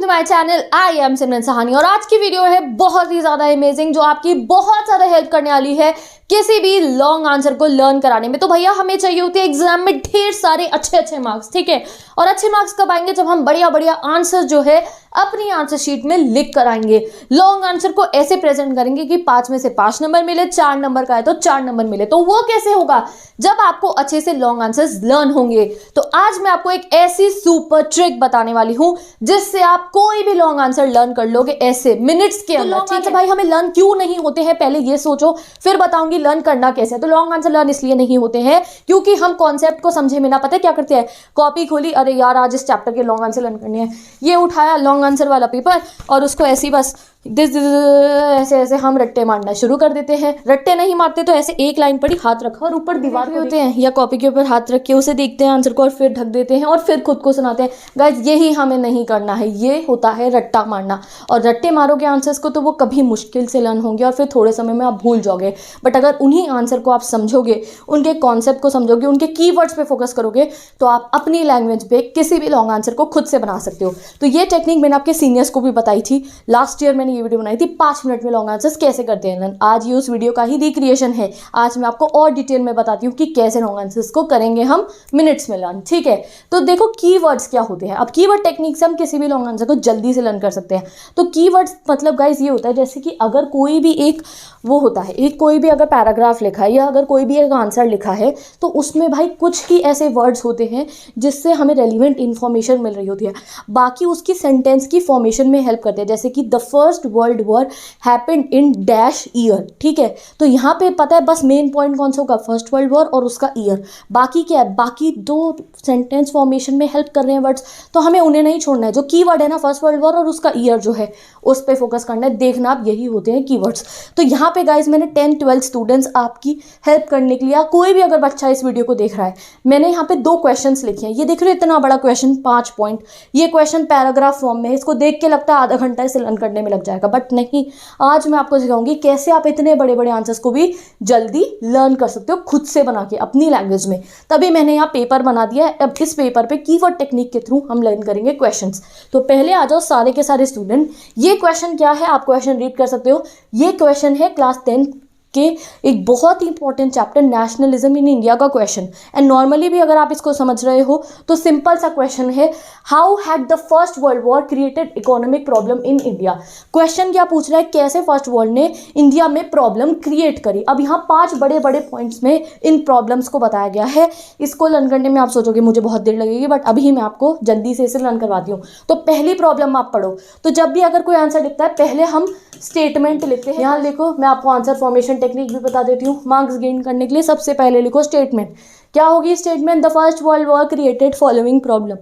To my channel. I am Simran Sahani और आज की वीडियो है बहुत ही ज़्यादा अमेजिंग, जो आपकी बहुत ज़्यादा हेल्प करने वाली है किसी भी लॉन्ग आंसर को लर्न कराने में। तो भैया हमें चाहिए होते हैं एग्जाम में ढेर सारे अच्छे मार्क्स, ठीक है। और अच्छे मार्क्स कब आएंगे? जब हम बढ़िया आंसर जो है अपनी आंसर शीट में लिख कर आएंगे। लॉन्ग आंसर को ऐसे प्रेजेंट करेंगे कि 5 में से 5 नंबर मिले, 4 नंबर का है तो 4 नंबर मिले। तो वो कैसे होगा? जब आपको अच्छे से लॉन्ग आंसर्स लर्न होंगे। तो आज मैं आपको एक ऐसी सुपर ट्रिक बताने वाली हूं जिससे आप कोई भी लॉन्ग आंसर लर्न कर लोगे ऐसे मिनट्स के अंदर। लॉन्ग आंसर भाई हमें लर्न क्यों नहीं होते हैं, पहले ये सोचो, फिर बताऊंगी लर्न करना कैसे है। तो लॉन्ग आंसर लर्न इसलिए नहीं होते हैं क्योंकि हम कॉन्सेप्ट को समझे बिना पता है क्या करते हैं, कॉपी खोली, अरे यार आज इस चैप्टर के लॉन्ग आंसर लर्न करने हैं, ये उठाया लॉन्ग आंसर वाला पेपर और उसको ऐसे ही बस ऐसे हम रट्टे मारना शुरू कर देते हैं। रट्टे नहीं मारते तो ऐसे एक लाइन पढ़ी, हाथ रखा और ऊपर दीवार पे होते हैं या कॉपी के ऊपर हाथ रख के उसे देखते हैं आंसर को और फिर ढक देते हैं और फिर खुद को सुनाते हैं। गाइस यही हमें नहीं करना है, ये होता है रट्टा मारना। और रट्टे मारोगे आंसर्स को तो वो कभी मुश्किल से लर्न होंगे और फिर थोड़े समय में आप भूल जाओगे। बट अगर उन्हीं आंसर को आप समझोगे, उनके कॉन्सेप्ट को समझोगे, उनके कीवर्ड्स पे फोकस करोगे तो आप अपनी लैंग्वेज पे किसी भी लॉन्ग आंसर को खुद से बना सकते हो। तो ये टेक्निक मैंने आपके सीनियर्स को भी बताई थी। लास्ट ईयर मैंने ये वीडियो बनाई थी 5 मिनट में लॉन्ग आंसर्स कैसे करते हैं लर्न। आज ये उस वीडियो का ही रिक्रिएशन है। आज मैं आपको और डिटेल में बताती हूँ कि कैसे लॉन्ग आंसर्स को करेंगे हम मिनट्स में लर्न, ठीक है। तो देखो कीवर्ड्स क्या होते हैं। अब कीवर्ड टेक्निक से हम किसी भी लॉन्ग आंसर को जल्दी से लर्न कर सकते हैं। तो कीवर्ड्स मतलब गाइस ये होता है जैसे कि अगर कोई भी एक वो होता है, एक कोई भी अगर पैराग्राफ लिखा है या अगर कोई भी एक आंसर लिखा है तो उसमें भाई कुछ ही ऐसे वर्ड्स होते हैं जिससे हमें रेलिवेंट इन्फॉर्मेशन मिल रही होती है, बाकी उसकी सेंटेंस की फॉर्मेशन में हेल्प करते हैं। जैसे कि the first world war happened in dash year, ठीक है। तो यहाँ पे पता है बस मेन पॉइंट कौन सा होगा, फर्स्ट वर्ल्ड वॉर और उसका ईयर। बाकी क्या है, बाकी 2 सेंटेंस फॉर्मेशन में हेल्प कर रहे हैं वर्ड्स, तो हमें उन्हें नहीं छोड़ना है। जो कीवर्ड है ना, फर्स्ट वर्ल्ड वॉर और उसका ईयर जो है उस पर फोकस करना है। देखना आप यही होते हैं कीवर्ड्स। तो यहाँ पे गाइज मैंने 10-12 स्टूडेंट्स आपकी हेल्प करने के लिए, कोई भी अगर बच्चा इस वीडियो को देख रहा है, मैंने यहाँ पे 2 क्वेश्चंस लिखे हैं। ये देख रहे हो इतना बड़ा क्वेश्चन 5 पॉइंट, ये क्वेश्चन पैराग्राफ फॉर्म में है। इसको देख के लगता है आधा घंटा इसे लर्न करने में लग जाएगा, बट नहीं। आज मैं आपको सिखाऊंगी कैसे आप इतने बड़े आंसर्स को भी जल्दी लर्न कर सकते हो खुद से बना के अपनी लैंग्वेज में। तभी मैंने यहाँ पेपर बना दिया है। अब इस पेपर पे कीवर्ड टेक्निक के थ्रू हम लर्न करेंगे क्वेश्चंस। तो पहले आ जाओ सारे के सारे स्टूडेंट। ये क्वेश्चन क्या है आप क्वेश्चन रीड कर सकते हो। ये क्वेश्चन है क्लास 10 के एक बहुत ही important chapter nationalism in India का क्वेश्चन। एंड नॉर्मली भी अगर आप इसको समझ रहे हो तो सिंपल सा क्वेश्चन है, how had the first world war created economic problem in India. Question क्या पूछ रहा है, कैसे फर्स्ट वर्ल्ड ने इंडिया में प्रॉब्लम क्रिएट करी। अब यहाँ 5 बड़े पॉइंट्स में इन प्रॉब्लम्स को बताया गया है। इसको लर्न करने में आप सोचोगे मुझे बहुत देर लगेगी, बट अभी मैं आपको जल्दी से इसे लर्न करवाती हूँ। तो पहली प्रॉब्लम आप पढ़ो। तो जब भी अगर कोई आंसर लिखता है पहले हम स्टेटमेंट लिखते हैं। यहाँ लिखो, मैं आपको आंसर फॉर्मेशन टेक्निक भी बता देती हूँ मार्क्स गेन करने के लिए। सबसे पहले लिखो स्टेटमेंट। क्या होगी statement? The first world war created following problem.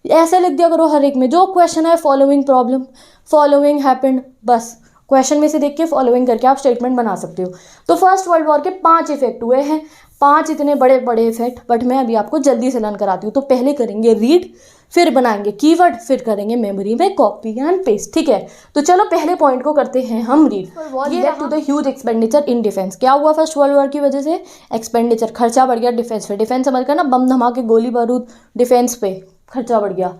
ऐसे लिख दिया करो हर एक में, जो क्वेश्चन है फॉलोइंग प्रॉब्लम, फॉलोइंग हैपेंड, बस क्वेश्चन में से देख के फॉलोइंग करके आप स्टेटमेंट बना सकते हो। तो फर्स्ट वर्ल्ड वॉर के 5 इफेक्ट हुए हैं, 5 इतने बड़े इफेक्ट, बट मैं अभी आपको जल्दी से लर्न कराती हूँ। तो पहले करेंगे रीड, फिर बनाएंगे कीवर्ड, फिर करेंगे मेमोरी में कॉपी एंड पेस्ट, ठीक है। तो चलो पहले पॉइंट को करते हैं हम रीड। ये led to the huge expenditure in defence. क्या हुआ फर्स्ट वर्ल्ड वॉर की वजह से? एक्सपेंडिचर, खर्चा बढ़ गया डिफेंस पे। डिफेंस समझ कर ना, बम धमाके, गोली बारूद, डिफेंस पे खर्चा बढ़ गया।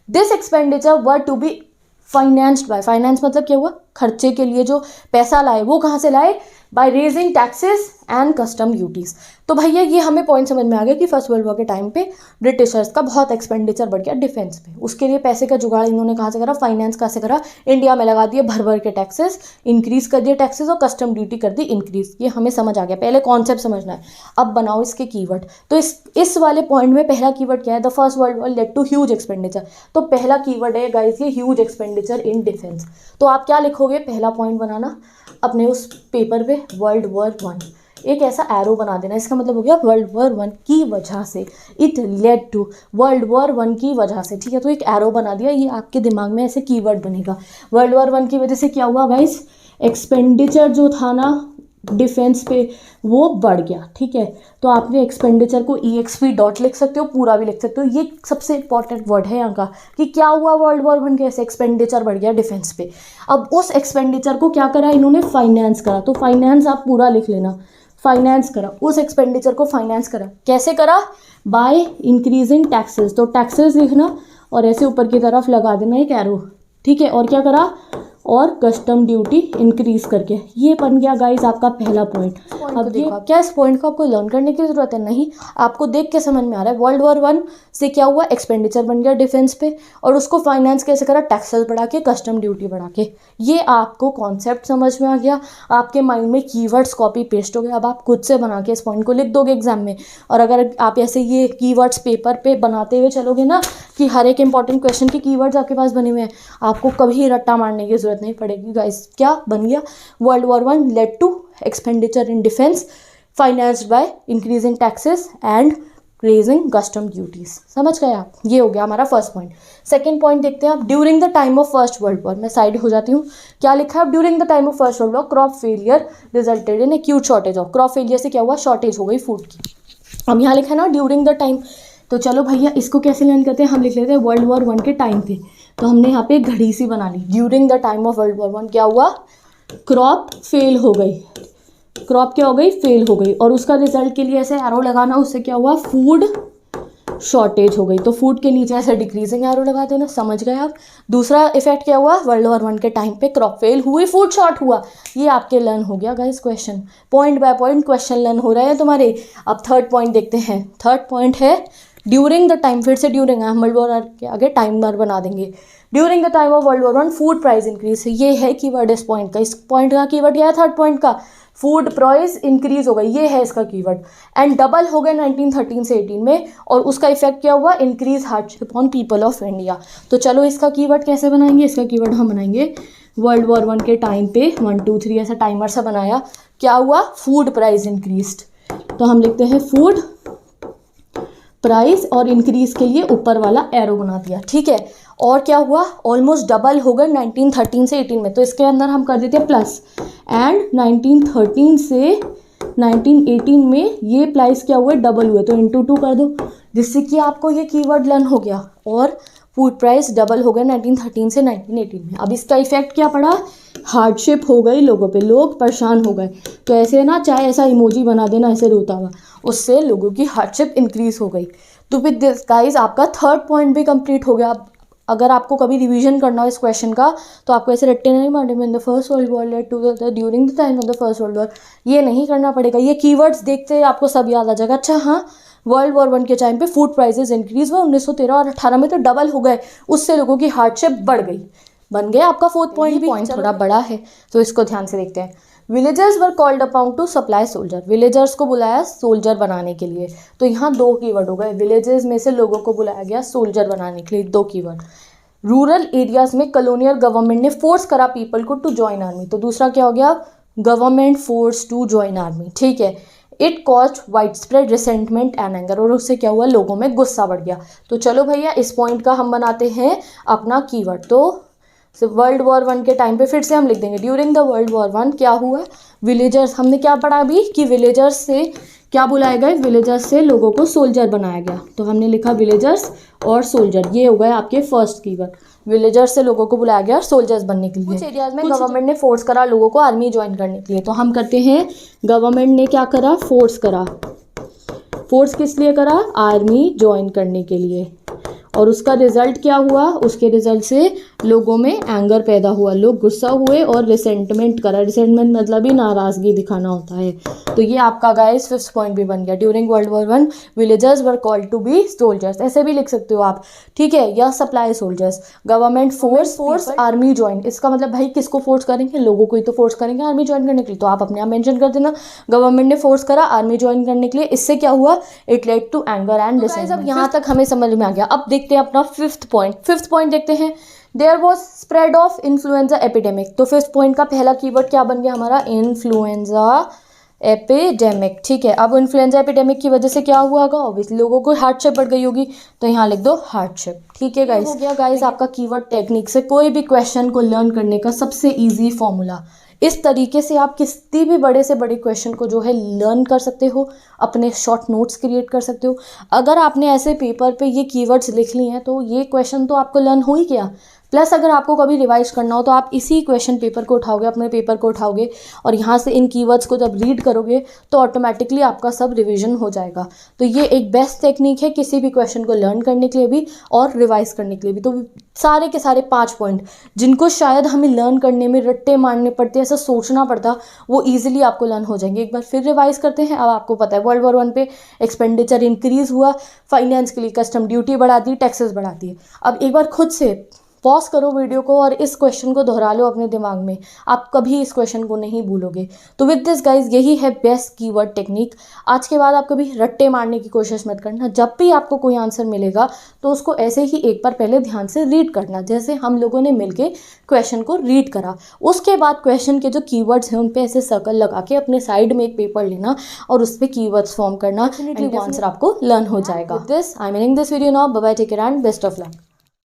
This expenditure were to be financed by. Finance मतलब क्या हुआ? खर्चे के लिए जो पैसा लाए वो कहाँ से लाए? By raising taxes and custom duties. तो भैया ये हमें पॉइंट समझ में आ गया कि फर्स्ट वर्ल्ड वॉर के टाइम पे ब्रिटिशर्स का बहुत एक्सपेंडिचर बढ़ गया डिफेंस पे। उसके लिए पैसे का जुगाड़ इन्होंने कहाँ से करा? फाइनेंस कहाँ से करा? इंडिया में लगा दिए भर के टैक्सेस, इंक्रीज कर दिए टैक्सेस और कस्टम ड्यूटी कर दी इंक्रीज। ये हमें समझ आ गया, पहले कॉन्सेप्ट समझना है। अब बनाओ इसके कीवर्ड। तो इस वाले पॉइंट में पहला कीवर्ड क्या है? The first world war led to huge expenditure. तो पहला कीवर्ड है गाइस ये ह्यूज एक्सपेंडिचर इन डिफेंस। तो आप क्या लिखोगे? पहला पॉइंट बनाना अपने उस पेपर पे वर्ल्ड वॉर 1, एक ऐसा एरो बना देना। इसका मतलब हो गया वर्ल्ड वॉर 1 की वजह से, it led to, world war 1 की वजह से, ठीक है। तो एक एरो बना दिया, ये आपके दिमाग में ऐसे कीवर्ड बनेगा। वर्ल्ड वॉर 1 की वजह से क्या हुआ गाइस? एक्सपेंडिचर जो था ना डिफेंस पे वो बढ़ गया, ठीक है। तो आपने एक्सपेंडिचर को EXP डॉट लिख सकते हो, पूरा भी लिख सकते हो। ये सबसे इंपॉर्टेंट वर्ड है यहाँ का कि क्या हुआ वर्ल्ड वॉर 1 के, एक्सपेंडिचर बढ़ गया डिफेंस पे। अब उस एक्सपेंडिचर को क्या करा इन्होंने? फाइनेंस करा। तो फाइनेंस आप पूरा लिख लेना, फाइनेंस करा, उस एक्सपेंडिचर को फाइनेंस करा। कैसे करा? Bye increasing taxes. तो टैक्सेस लिखना और ऐसे ऊपर की तरफ लगा देना एक एरो, ठीक है, और क्या करा, और कस्टम ड्यूटी इंक्रीज करके, ये बन गया गाइस आपका पहला पॉइंट। अब ये क्या इस पॉइंट को आपको लर्न करने की जरूरत है? नहीं, आपको देख के समझ में आ रहा है। वर्ल्ड वॉर 1 से क्या हुआ, एक्सपेंडिचर बन गया डिफेंस पे, और उसको फाइनेंस कैसे करा, टैक्सेस बढ़ा के, कस्टम ड्यूटी बढ़ा के। ये आपको कॉन्सेप्ट समझ में आ गया, आपके माइंड में कीवर्ड्स कॉपी पेस्ट हो गया। अब आप खुद से बना के इस पॉइंट को लिख दोगे एग्जाम में। और अगर आप ऐसे ये कीवर्ड्स पेपर पे बनाते हुए चलोगे ना, कि हर एक इंपॉर्टेंट क्वेश्चन के कीवर्ड्स आपके पास बने हुए हैं, आपको कभी रट्टा मारने की जरूरत नहीं पड़ेगी गाइस। क्या बन गया, world war 1 led to expenditure in defence financed by increasing taxes and raising custom duties. समझ गए आप? ये हो गया हमारा फर्स्ट पॉइंट। सेकंड पॉइंट देखते हैं आप, during the time of first world war. मैं साइड हो जाती हूँ। क्या लिखा है, during the time of first world war crop failure resulted in acute shortage of. Crop failure से क्या हुआ, शॉर्टेज हो गई फूड की। अब यहाँ लिखा है ना ड्यूरिंग द टाइम, तो चलो भैया इसको कैसे लर्न करते हैं, हम लिख लेते हैं वर्ल्ड वॉर 1 के टाइम पे। तो हमने यहाँ पे एक घड़ी सी बना ली। During the time of world war 1 क्या हुआ, क्रॉप फेल हो गई। क्रॉप क्या हो गई, फेल हो गई, और उसका रिजल्ट के लिए ऐसे एरो लगाना, उससे क्या हुआ, फूड शॉर्टेज हो गई। तो फूड के नीचे ऐसे डिक्रीजिंग एरो लगा देना। समझ गए आप? दूसरा इफेक्ट क्या हुआ, वर्ल्ड वॉर 1 के टाइम पे क्रॉप फेल हुई, फूड शॉर्ट हुआ। ये आपके लर्न हो गया guys question, point by point question learn हो रहे हैं तुम्हारे। अब थर्ड पॉइंट देखते हैं। थर्ड पॉइंट है ड्यूरिंग द टाइम, फिर से ड्यूरिंग है, वर्ल्ड वॉर के आगे टाइमर बना देंगे। During the time of world war 1 food price increase. ये है कीवर्ड इस पॉइंट का। इस पॉइंट का कीवर्ड क्या है, थर्ड पॉइंट का, फूड प्राइस इंक्रीज हो गई, ये है इसका कीवर्ड। एंड डबल हो गए 1913 से 18 में, और उसका इफेक्ट क्या हुआ, increase hardship on people of India. तो चलो इसका कीवर्ड कैसे बनाएंगे, इसका कीवर्ड हम बनाएंगे वर्ल्ड वॉर 1 के टाइम पे 1 2 3 ऐसा टाइमर सा बनाया। क्या हुआ, फूड प्राइस इंक्रीज्ड। तो हम लिखते हैं फूड प्राइस, और इंक्रीज के लिए ऊपर वाला एरो बना दिया, ठीक है। और क्या हुआ, ऑलमोस्ट डबल हो गए 1913 से 18 में, तो इसके अंदर हम कर देते हैं प्लस। एंड 1913 से 1918 में ये प्राइस क्या हुए, डबल हुए, तो इंटू 2 कर दो, जिससे कि आपको ये कीवर्ड लर्न हो गया। और फूड प्राइस डबल हो गए 1913 से 1918 में। अब इसका इफेक्ट क्या पड़ा, हार्डशिप हो गई लोगों पे, लोग परेशान हो गए। तो ऐसे ना, चाहे ऐसा इमोजी बना देना ऐसे रोता हुआ, उससे लोगों की हार्डशिप इंक्रीज हो गई। तो विद दिस गाइस आपका थर्ड पॉइंट भी कंप्लीट हो गया। अगर आपको कभी रिवीजन करना हो इस क्वेश्चन का, तो आपको ऐसे रट्टे नहीं मारने में, the first world war led to the during the time of the first world war, ये नहीं करना पड़ेगा। ये कीवर्ड्स देखते आपको सब याद आ जाएगा। अच्छा हाँ, वर्ल्ड वॉर 1 के टाइम पे फूड प्राइसेस इंक्रीज हुए, 1913 और 18 में तो डबल हो गए, उससे लोगों की हार्डशिप बढ़ गई। बन गया आपका फोर्थ पॉइंट भी। पॉइंट थोड़ा बड़ा है, तो इसको ध्यान से देखते हैं। Villagers were called upon two supply soldier. Villagers को बुलाया सोल्जर बनाने के लिए। तो यहाँ दो कीवर्ड हो गए, विलेजेस में से लोगों को बुलाया गया सोल्जर बनाने के लिए, दो कीवर्ड। रूरल एरियाज में कॉलोनियल गवर्नमेंट ने फोर्स करा पीपल को टू ज्वाइन आर्मी। तो दूसरा क्या हो गया, government force to join army, ठीक है। It caused widespread resentment and anger, और उससे क्या हुआ, लोगों में गुस्सा बढ़ गया। तो चलो भैया इस पॉइंट का हम बनाते हैं अपना कीवर्ड। तो वर्ल्ड वॉर 1 के टाइम पे फिर से हम लिख देंगे ड्यूरिंग द वर्ल्ड वॉर 1 क्या हुआ, विलेजर्स, हमने क्या पढ़ा अभी कि विलेजर्स से क्या बुलाए गए, विलेजर्स से लोगों को सोल्जर बनाया गया। तो हमने लिखा विलेजर्स और सोल्जर, ये हो गए आपके फर्स्ट कीवर्ड। विलेजर्स से लोगों को बुलाया गया सोल्जर्स बनने के लिए। कुछ एरियाज में गवर्नमेंट ने फोर्स करा लोगों को आर्मी ज्वाइन करने के लिए। तो हम करते हैं, गवर्नमेंट ने क्या करा, फोर्स करा। फोर्स किस लिए करा, आर्मी ज्वाइन करने के लिए। और उसका रिजल्ट क्या हुआ, उसके रिजल्ट से लोगों में एंगर पैदा हुआ, लोग गुस्सा हुए और रिसेंटमेंट करा। रिसेंटमेंट मतलब ही नाराजगी दिखाना होता है। तो ये आपका गाइस फिफ्थ पॉइंट भी बन गया। During world war 1 villagers were called to be soldiers, ऐसे भी लिख सकते हो आप, ठीक है। या supply soldiers, government force army join. इसका मतलब भाई किसको फोर्स करेंगे, लोगों को ही तो फोर्स करेंगे आर्मी ज्वाइन करने के लिए। तो आप अपने आप मेंशन कर देना, गवर्नमेंट ने फोर्स करा आर्मी ज्वाइन करने के लिए। इससे क्या हुआ, it led to anger and resentment. अब यहाँ तक हमें समझ में आ गया। अब देखते हैं अपना फिफ्थ पॉइंट देखते हैं। There was spread of influenza epidemic. तो फिफ्थ पॉइंट का पहला कीवर्ड क्या बन गया हमारा, इन्फ्लुएंजा एपिडेमिक, ठीक है। अब इन्फ्लुएंजा एपिडेमिक की वजह से क्या हुआ होगा, ऑब्वियसली लोगों को हार्डशिप बढ़ गई होगी। तो यहाँ लिख दो हार्डशिप, ठीक है गाइस। हो गया गाइस आपका कीवर्ड टेक्निक से कोई भी क्वेश्चन को लर्न करने का सबसे इजी फॉर्मूला। इस तरीके से आप किसी भी बड़े से बड़े क्वेश्चन को जो है लर्न कर सकते हो, अपने शॉर्ट नोट्स क्रिएट कर सकते हो। अगर आपने ऐसे पेपर पे ये कीवर्ड्स लिख लिए हैं तो ये क्वेश्चन तो आपको लर्न हो ही गया। प्लस अगर आपको कभी रिवाइज करना हो तो आप इसी क्वेश्चन पेपर को उठाओगे, अपने पेपर को उठाओगे और यहाँ से इन कीवर्ड्स को जब रीड करोगे तो ऑटोमेटिकली आपका सब रिवीजन हो जाएगा। तो ये एक बेस्ट टेक्निक है किसी भी क्वेश्चन को लर्न करने के लिए भी और रिवाइज करने के लिए भी। तो सारे के सारे 5 पॉइंट जिनको शायद हमें लर्न करने में रट्टे मारने पड़ते, ऐसा सोचना पड़ता, वो ईजिली आपको लर्न हो जाएंगे। एक बार फिर रिवाइज करते हैं। अब आपको पता है वर्ल्ड वॉर 1 पे एक्सपेंडिचर इंक्रीज हुआ, फाइनेंस के लिए कस्टम ड्यूटी बढ़ा दी, टैक्सेस बढ़ा दिए। अब एक बार खुद से पॉज करो वीडियो को और इस क्वेश्चन को दोहरा लो अपने दिमाग में, आप कभी इस क्वेश्चन को नहीं भूलोगे। तो विद दिस गाइज यही है बेस्ट कीवर्ड टेक्निक। आज के बाद आप कभी रट्टे मारने की कोशिश मत करना। जब भी आपको कोई आंसर मिलेगा तो उसको ऐसे ही एक बार पहले ध्यान से रीड करना, जैसे हम लोगों ने मिलके क्वेश्चन को रीड करा। उसके बाद क्वेश्चन के जो कीवर्ड्स हैं उन पे ऐसे सर्कल लगा के अपने साइड में एक पेपर लेना और उस पर कीवर्ड्स फॉर्म करना। डेफिनेटली वो आंसर आपको लर्न हो जाएगा। This I am ending this video now. Bye bye, take care and best of luck.